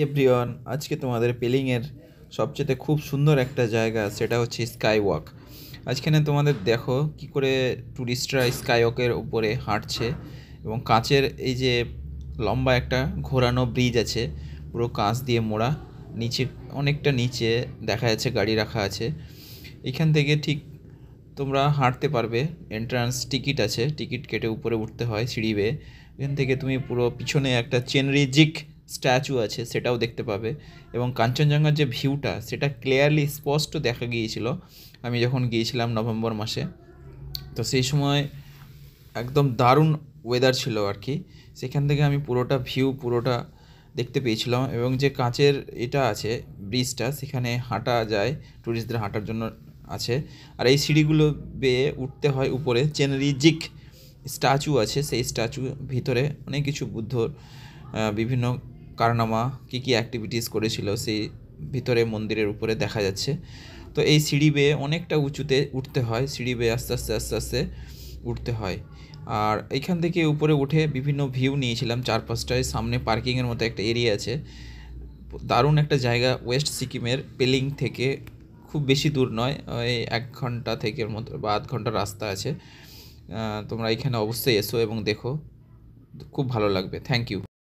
Everyone, আজকে তোমাদের পেলিংয়ের সবচেয়ে খুব সুন্দর একটা জায়গা, সেটা হচ্ছে স্কাই ওয়াক। আজখানে তোমাদের দেখো কি করে ট্যুরিস্টরা স্কাই ওয়াকের উপরে হাঁটছে, এবং কাঁচের এই যে লম্বা একটা ঘোরানো ব্রিজ আছে, পুরো কাঁচ দিয়ে মোড়া। নিচে অনেকটা নিচে দেখা যাচ্ছে গাড়ি রাখা আছে। এখান থেকে ঠিক তোমরা হাঁটতে পারবে। এন্ট্রান্স টিকিট আছে, টিকিট কেটে উপরে উঠতে হয় সিঁড়ি বেয়ে। এখান থেকে তুমি পুরো পিছনে একটা চেনরিজিক স্ট্যাচু আছে, সেটাও দেখতে পাবে। এবং কাঞ্চনজঙ্ঘার যে ভিউটা, সেটা ক্লিয়ারলি স্পষ্ট দেখা গিয়েছিল আমি যখন গিয়েছিলাম নভেম্বর মাসে। তো সেই সময় একদম দারুণ ওয়েদার ছিল আর কি। সেখান থেকে আমি পুরোটা দেখতে পেয়েছিলাম। এবং যে কাঁচের এটা আছে ব্রিজটা, সেখানে হাঁটা যায়, ট্যুরিস্টদের হাঁটার জন্য আছে। আর এই সিঁড়িগুলো বেয়ে উঠতে হয় উপরে। চেনরিজিক স্ট্যাচু আছে, সেই স্ট্যাচু ভিতরে অনেক কিছু বুদ্ধর বিভিন্ন কারনামা, কী অ্যাক্টিভিটিস করেছিল সেই ভিতরে মন্দিরের উপরে দেখা যাচ্ছে। তো এই সিঁড়ি বেয়ে অনেকটা উঁচুতে উঠতে হয়, সিঁড়ি বেয়ে আস্তে আস্তে আস্তে আস্তে উঠতে হয়। আর এইখান থেকে উপরে উঠে বিভিন্ন ভিউ নিয়েছিলাম চারপাশটায়। সামনে পার্কিংয়ের মতো একটা এরিয়া আছে। দারুণ একটা জায়গা ওয়েস্ট সিকিমের পেলিং থেকে খুব বেশি দূর নয়, ওই 1 ঘন্টা থেকে মতো বা আধ ঘন্টা রাস্তা আছে। তোমরা এখানে অবশ্যই এসো এবং দেখো, খুব ভালো লাগবে। Thank you.